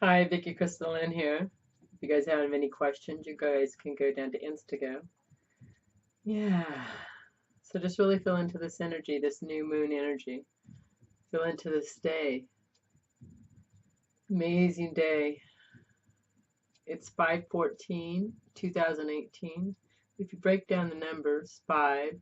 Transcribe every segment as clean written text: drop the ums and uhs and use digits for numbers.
Hi, Vicky Crystalline here. If you guys have any questions, you guys can go down to Instago. Yeah. So just really feel into this energy, this new moon energy. Feel into this day. Amazing day. It's 5/14/2018. If you break down the numbers, 5,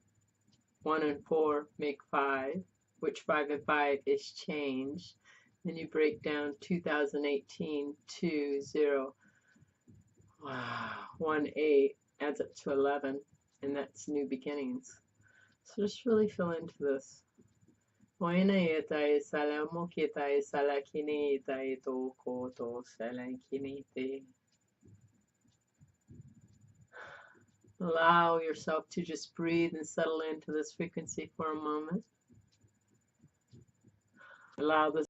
1 and 4 make 5, which 5 and 5 is change. Then you break down 2018, 2, 0. Wow. 1, 8 adds up to 11, and that's new beginnings. So just really feel into this. Allow yourself to just breathe and settle into this frequency for a moment. Allow this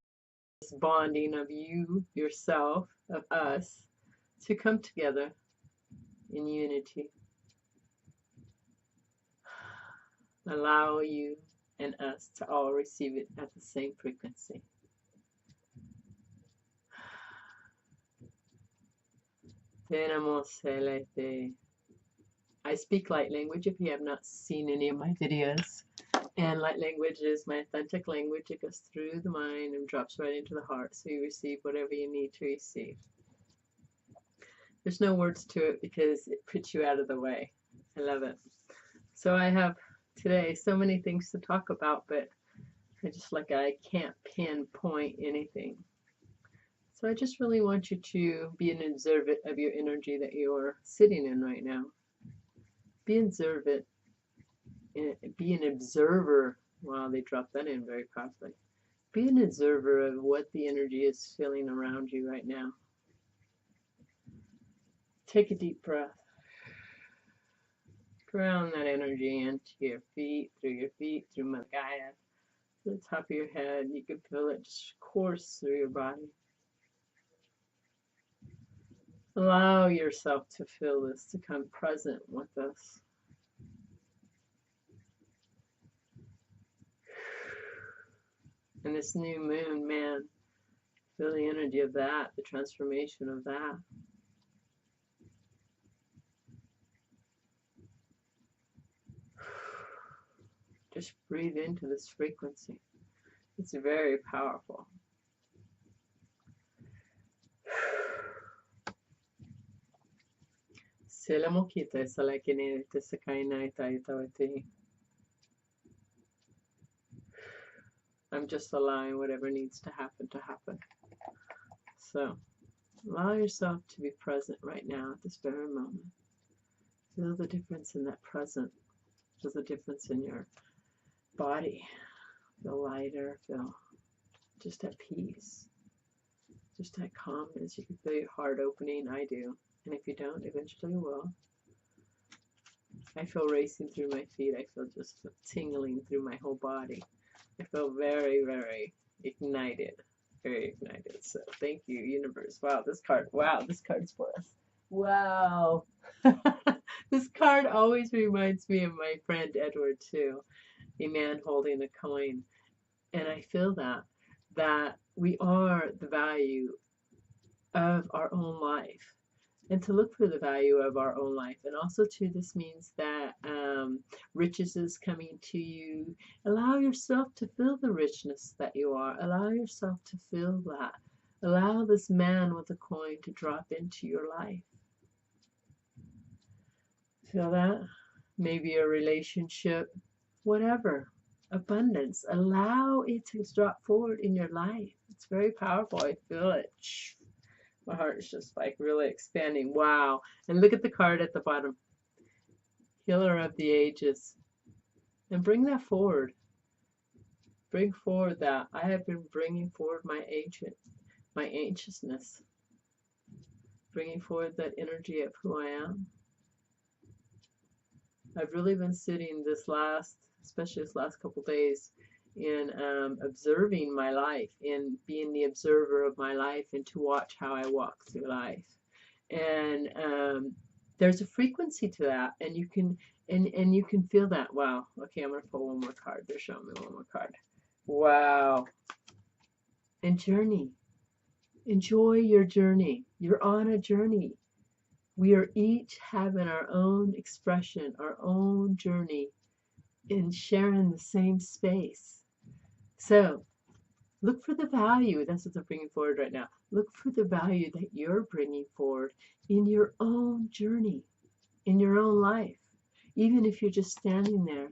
bonding of you, yourself, of us, to come together in unity. Allow you and us to all receive it at the same frequency. I speak light language if you have not seen any of my videos. And light language is my authentic language. It goes through the mind and drops right into the heart, so you receive whatever you need to receive. There's no words to it because it puts you out of the way. I love it. So I have today so many things to talk about, but I can't pinpoint anything. So I just really want you to be an observant of your energy that you're sitting in right now. Be observant. Be an observer. Wow, they dropped that in very powerfully. Be an observer of what the energy is feeling around you right now. Take a deep breath. Ground that energy into your feet, through Mother Gaia, to the top of your head. You can feel it just course through your body. Allow yourself to feel this, to come present with us. And this new moon, man, feel the energy of that, the transformation of that. Just breathe into this frequency. It's very powerful. I'm just allowing whatever needs to happen. So allow yourself to be present right now at this very moment. Feel the difference in that present. Feel the difference in your body. Feel lighter, feel just at peace, just at calmness. You can feel your heart opening. I do. And if you don't, eventually you will. I feel racing through my feet. I feel just tingling through my whole body. I feel very, very ignited. Very ignited. So thank you, universe. Wow, this card's for us. Wow. This card always reminds me of my friend Edward too. A man holding a coin. And I feel that we are the value of our own life, and to look for the value of our own life. And also too, this means that riches is coming to you. Allow yourself to feel the richness that you are. Allow yourself to feel that. Allow this man with a coin to drop into your life. Feel that? Maybe a relationship, whatever. Abundance. Allow it to drop forward in your life. It's very powerful. I feel it. My heart is just like really expanding. Wow. And look at the card at the bottom. Healer of the ages. And bring that forward. Bring forward that. I have been bringing forward my anxiousness. Bringing forward that energy of who I am. I've really been sitting especially this last couple days, in observing my life, in being the observer of my life, and to watch how I walk through life. And there's a frequency to that, and you can feel that. Wow. Okay, I'm gonna pull one more card. They're showing me one more card. Wow. And journey. Enjoy your journey. You're on a journey. We are each having our own expression, our own journey, and sharing the same space. So look for the value. That's what they're bringing forward right now. Look for the value that you're bringing forward in your own journey, in your own life. Even if you're just standing there,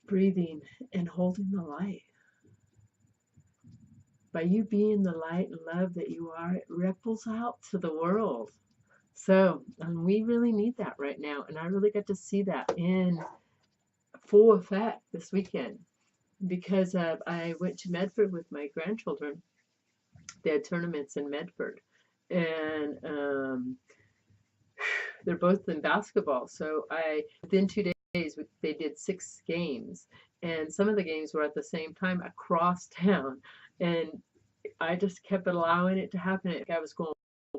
breathing and holding the light. By you being the light and love that you are, it ripples out to the world. So, and we really need that right now. And I really got to see that in full effect this weekend because I went to Medford with my grandchildren. They had tournaments in Medford. And they're both in basketball. So within 2 days, they did 6 games. And some of the games were at the same time across town. And I just kept allowing it to happen. I was going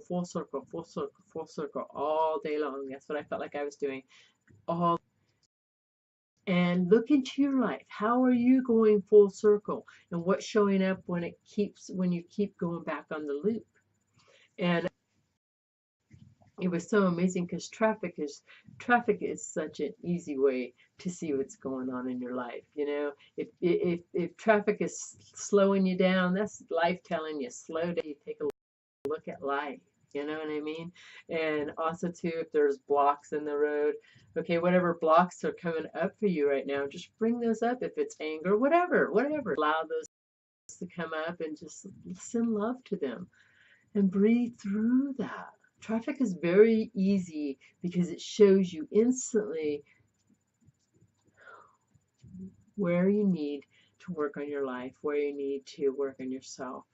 full circle, full circle, full circle all day long. That's what I felt like I was doing all. And look into your life. How are you going full circle? And what's showing up when you keep going back on the loop? And it was so amazing because traffic is such an easy way to see what's going on in your life. You know, if traffic is slowing you down, that's life telling you slow down. You take a look at life. You know what I mean? And also too, if there's blocks in the road, okay, whatever blocks are coming up for you right now, just bring those up. If it's anger, whatever, allow those to come up and just send love to them and breathe through that. Traffic is very easy because it shows you instantly where you need to work on your life, where you need to work on yourself.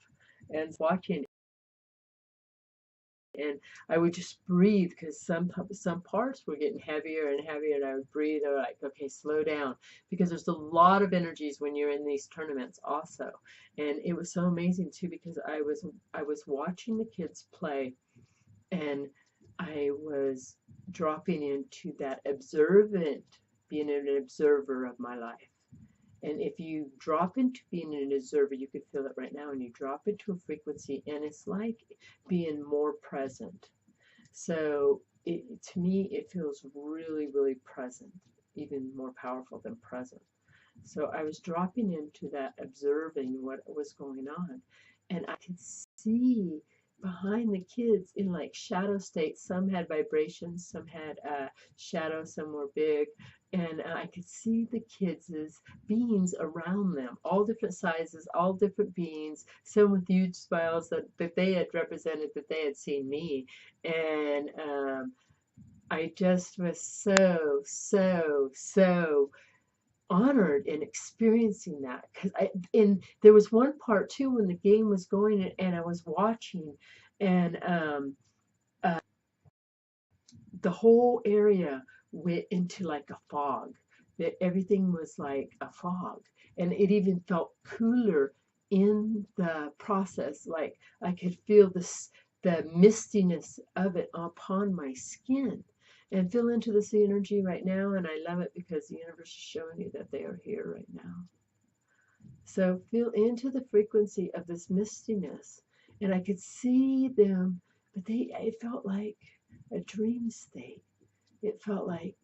And watching, and I would just breathe because some parts were getting heavier and heavier, and I would breathe. I was like, okay, slow down, because there's a lot of energies when you're in these tournaments also. And it was so amazing too because I was watching the kids play, and I was dropping into that observant, being an observer of my life. And if you drop into being an observer, you could feel it right now, and you drop into a frequency, and it's like being more present. So to me, it feels really, really present, even more powerful than present. So I was dropping into that, observing what was going on, and I could see behind the kids in like shadow states. Some had vibrations, some had shadow, some were big, and I could see the kids' beings around them, all different sizes, all different beings, some with huge smiles that they had represented, that they had seen me. And I just was so honored in experiencing that, because there was one part too when the game was going, and I was watching, and uh, the whole area went into like a fog, that everything was like a fog, and it even felt cooler in the process, like I could feel the mistiness of it upon my skin. And feel into this energy right now, and I love it because the universe is showing you that they are here right now. So feel into the frequency of this mistiness, and I could see them, but it felt like a dream state. It felt like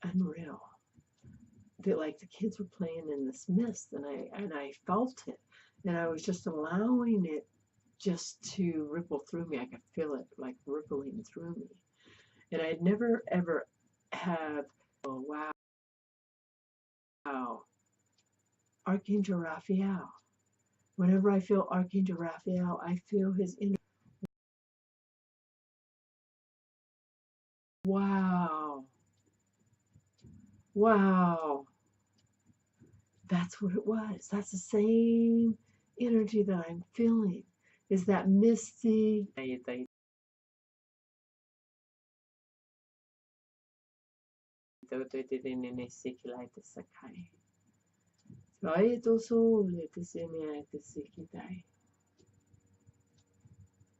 unreal. That like the kids were playing in this mist, and I felt it, and I was just allowing it just to ripple through me. I could feel it like rippling through me. And I'd never ever have, oh wow, Archangel Raphael. Whenever I feel Archangel Raphael, I feel his energy. Wow. Wow. That's what it was. That's the same energy that I'm feeling. Is that misty.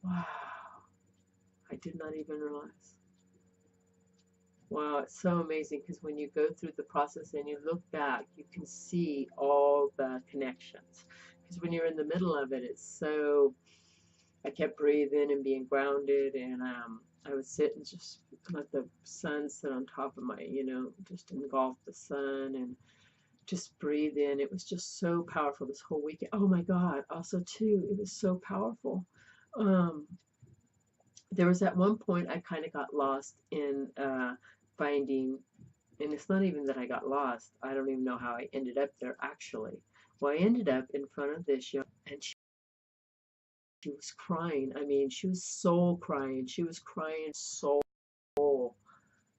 Wow. I did not even realize. Wow, it's so amazing because when you go through the process and you look back, you can see all the connections. Because when you're in the middle of it, it's so I kept breathing and being grounded, and I would sit and just let the sun sit on top of my, just engulf the sun and just breathe in. It was just so powerful this whole weekend. Oh my God. Also too, it was so powerful. Um, there was at one point I kind of got lost in finding, and it's not even that I got lost. I don't even know how I ended up there actually. Well, I ended up in front of this young, and she was crying. I mean, she was soul crying. She was crying soul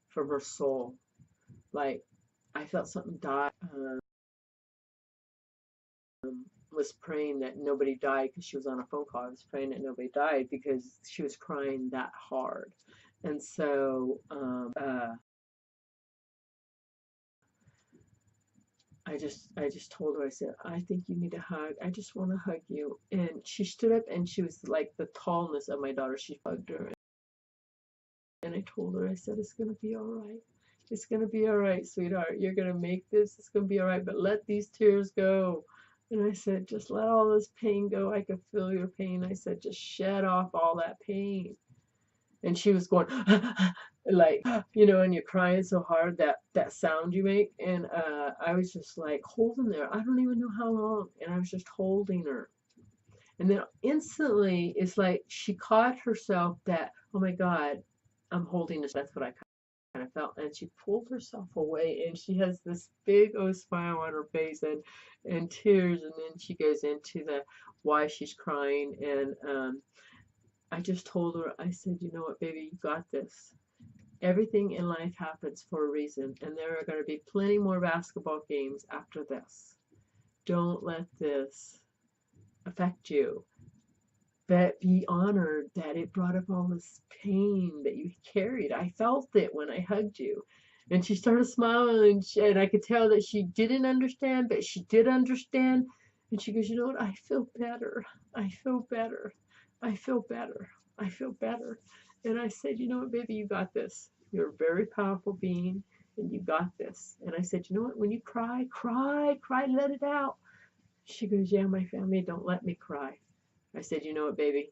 from her soul. Like, I felt something die. Was praying that nobody died because she was on a phone call. I was praying that nobody died because she was crying that hard. And so I just told her, I said, I think you need a hug. I just want to hug you. And she stood up, and she was like the tallness of my daughter. She hugged her. And I told her, I said, it's going to be all right. It's going to be all right, sweetheart. You're going to make this. It's going to be all right. But let these tears go. And I said, just let all this pain go. I could feel your pain. I said, just shed off all that pain. And she was going, like, and you're crying so hard, that sound you make. And I was just like holding there. I don't even know how long. And I was just holding her. And then instantly, it's like she caught herself that, oh my God, I'm holding this. That's what I kind of felt. And she pulled herself away, and she has this big old smile on her face and tears. And then she goes into the why she's crying. And I just told her, I said, you know what, baby, you got this. Everything in life happens for a reason, and there are going to be plenty more basketball games after this. Don't let this affect you. But be honored that it brought up all this pain that you carried. I felt it when I hugged you. And she started smiling, and I could tell that she didn't understand, but she did understand. And she goes, you know what? I feel better. I feel better. I feel better. I feel better. And I said, you know what, baby, you got this. You're a very powerful being, and you got this. And I said, you know what? When you cry, cry, cry, let it out. She goes, yeah, my family don't let me cry. I said, you know what, baby?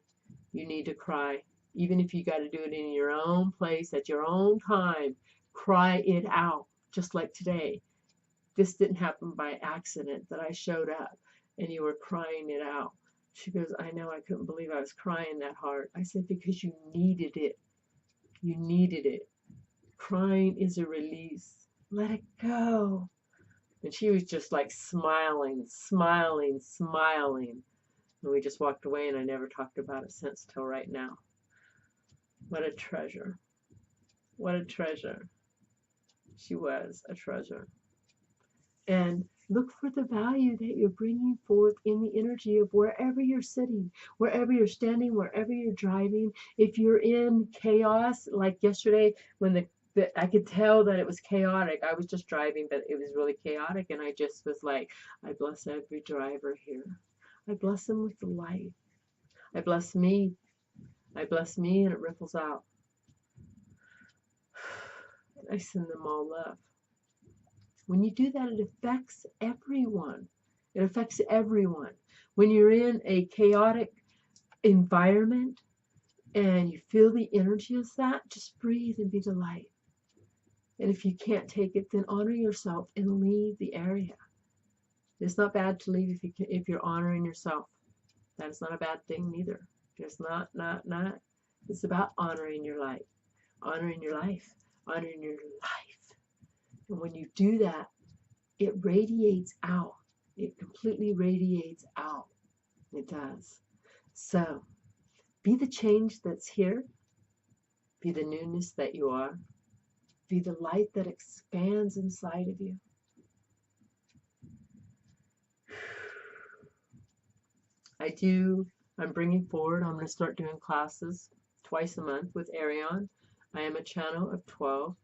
You need to cry. Even if you got to do it in your own place, at your own time, cry it out. Just like today. This didn't happen by accident that I showed up and you were crying it out. She goes, I know, I couldn't believe I was crying that hard. I said, because you needed it. You needed it. Crying is a release. Let it go. And she was just like smiling, smiling, smiling. And we just walked away, and I never talked about it since till right now. What a treasure. What a treasure. She was a treasure. And look for the value that you're bringing forth in the energy of wherever you're sitting, wherever you're standing, wherever you're driving. If you're in chaos, like yesterday when I could tell that it was chaotic. I was just driving, but it was really chaotic. And I just was like, I bless every driver here. I bless them with the light. I bless me. I bless me, and it ripples out. And I send them all love. When you do that, it affects everyone. It affects everyone. When you're in a chaotic environment and you feel the energy of that, just breathe and be the light. And if you can't take it, then honor yourself and leave the area. It's not bad to leave if you're honoring yourself. That's not a bad thing neither. It's not. It's about honoring your life, honoring your life, honoring your life. And when you do that, it radiates out. It completely radiates out. It does. So, be the change that's here. Be the newness that you are. Be the light that expands inside of you. I'm bringing forward, I'm going to start doing classes twice a month with Arion. I am a channel of 12.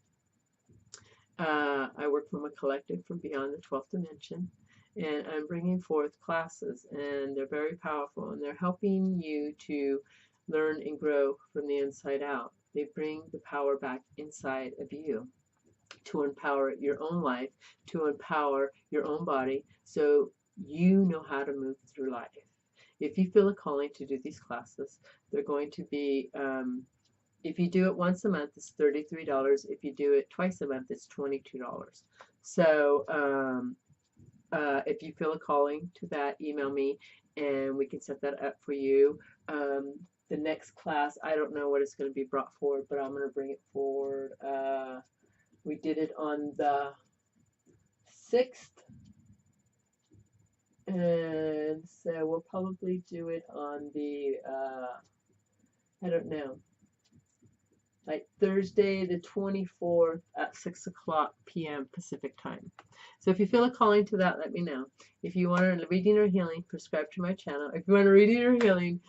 I work from a collective from beyond the 12th dimension, and I'm bringing forth classes, and they're very powerful, and they're helping you to learn and grow from the inside out. They bring the power back inside of you to empower your own life, to empower your own body, so you know how to move through life. If you feel a calling to do these classes, they're going to be, if you do it once a month, it's $33. If you do it twice a month, it's $22. So if you feel a calling to that, email me and we can set that up for you. The next class, I don't know what it's going to be brought forward, but I'm going to bring it forward. We did it on the 6th, and so we'll probably do it on the, I don't know, like Thursday the 24th at 6 o'clock p.m. Pacific time. So if you feel a calling to that, let me know. If you want a reading or healing, subscribe to my channel. If you want a reading or healing,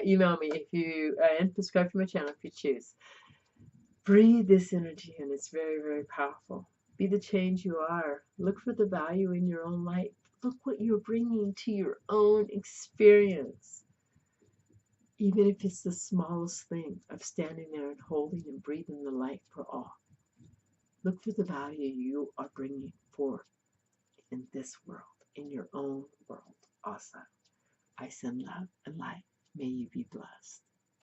email me if you and subscribe to my channel if you choose. Breathe this energy in. It's very, very powerful. Be the change you are. Look for the value in your own light. Look what you're bringing to your own experience. Even if it's the smallest thing of standing there and holding and breathing the light for all. Look for the value you are bringing forth in this world, in your own world also. I send love and light. May you be blessed.